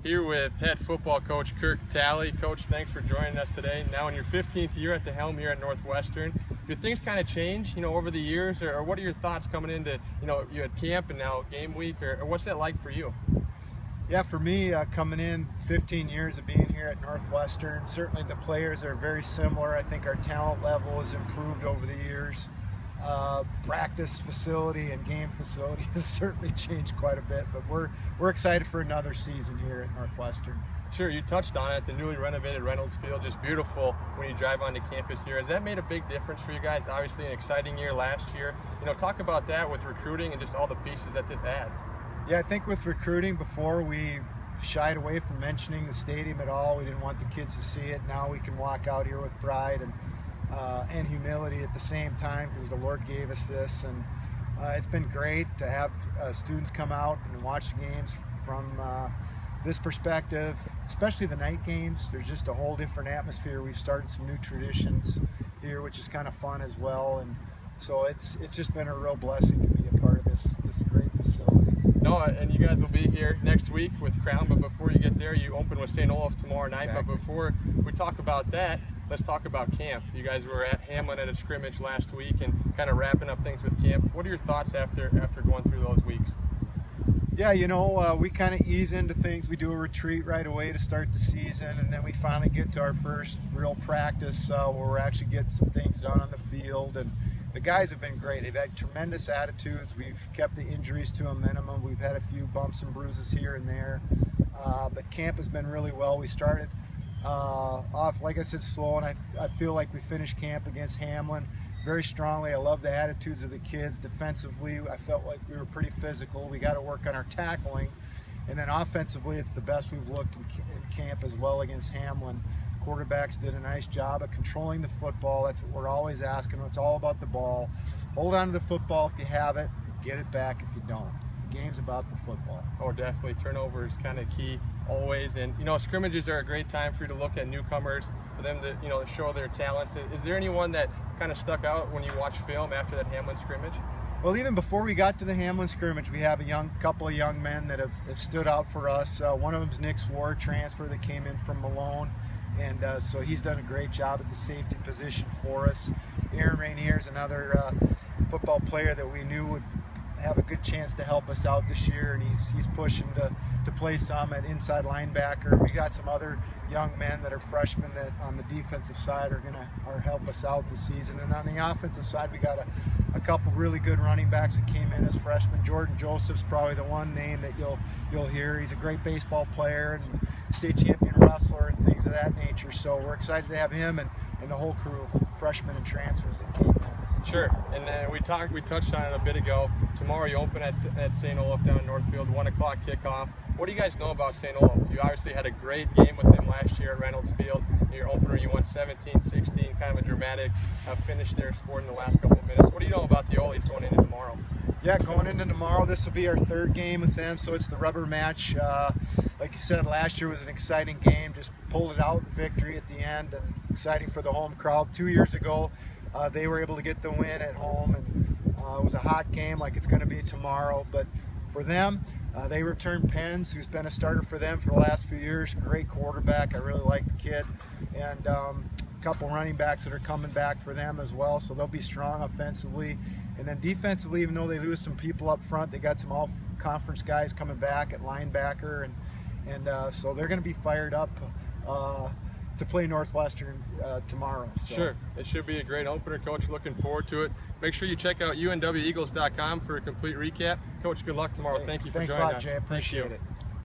Here with head football coach Kirk Talley. Coach, thanks for joining us today. Now in your 15th year at the helm here at Northwestern, do things kind of change, over the years, or what are your thoughts coming into, you had camp and now game week, or what's that like for you? Yeah, for me, coming in 15 years of being here at Northwestern, certainly the players are very similar. I think our talent level has improved over the years. Practice facility and game facility has certainly changed quite a bit, but we're excited for another season here at Northwestern. Sure, you touched on it, the newly renovated Reynolds Field, just beautiful when you drive onto campus here. Has that made a big difference for you guys? Obviously an exciting year last year. Talk about that with recruiting and just all the pieces that this adds. Yeah, I think with recruiting, before we shied away from mentioning the stadium at all. We didn't want the kids to see it. Now we can walk out here with pride and humility at the same time, because the Lord gave us this, and it's been great to have students come out and watch the games from this perspective, especially the night games. There's just a whole different atmosphere. We've started some new traditions here, which is kind of fun as well, and so it's just been a real blessing to be a part of this great facility. No, and you guys will be here next week with Crown, but before you get there, you open with St. Olaf tomorrow night. Exactly. But before we talk about that, let's talk about camp. You guys were at Hamlin at a scrimmage last week and kind of wrapping up things with camp. What are your thoughts after going through those weeks? Yeah, we kind of ease into things. We do a retreat right away to start the season, and then we finally get to our first real practice where we're actually getting some things done on the field. And the guys have been great. They've had tremendous attitudes. We've kept the injuries to a minimum. We've had a few bumps and bruises here and there, but camp has been really well. We started off, like I said, slow, and I feel like we finished camp against Hamlin very strongly. I love the attitudes of the kids. Defensively, I felt like we were pretty physical. We got to work on our tackling, and then offensively, it's the best we've looked in camp as well against Hamlin. Quarterbacks did a nice job of controlling the football. That's what we're always asking. It's all about the ball. Hold on to the football if you have it. Get it back if you don't. The game's about the football. Oh, definitely. Turnover is kind of key always. And, scrimmages are a great time for you to look at newcomers, for them to, show their talents. Is there anyone that kind of stuck out when you watch film after that Hamlin scrimmage? Well, even before we got to the Hamlin scrimmage, we have a couple of young men that have stood out for us. One of them is Nick Swore, transfer that came in from Malone. And so he's done a great job at the safety position for us. Aaron Rainier is another football player that we knew would have a good chance to help us out this year, and he's pushing to play some at inside linebacker. We got some other young men that are freshmen that on the defensive side are help us out this season. And on the offensive side, we got a couple really good running backs that came in as freshmen. Jordan Joseph's probably the one name that you'll hear. He's a great baseball player and state champion wrestler and things of that nature. So we're excited to have him and the whole crew of freshmen and transfers that came in. Sure, and then we touched on it a bit ago. Tomorrow you open at St. Olaf down in Northfield, 1 o'clock kickoff. What do you guys know about St. Olaf? You obviously had a great game with them last year at Reynolds Field. In your opener, you won 17-16, kind of a dramatic finish there, scored in the last couple of minutes. What do you know about the Ollies going into tomorrow? Yeah, going into tomorrow, this will be our third game with them, so it's the rubber match. Like you said, last year was an exciting game, just pulled it out, victory at the end, and exciting for the home crowd. 2 years ago, they were able to get the win at home, and it was a hot game like it's going to be tomorrow. But for them, they returned Pence, who's been a starter for them for the last few years. Great quarterback. I really like the kid. And a couple running backs that are coming back for them as well, so they'll be strong offensively. And then defensively, even though they lose some people up front, they got some all-conference guys coming back at linebacker, and so they're going to be fired up to play Northwestern tomorrow. So. Sure, it should be a great opener, Coach. Looking forward to it. Make sure you check out unweagles.com for a complete recap. Coach, good luck tomorrow. Thank you for joining us. Thanks a lot, Jay. Appreciate it.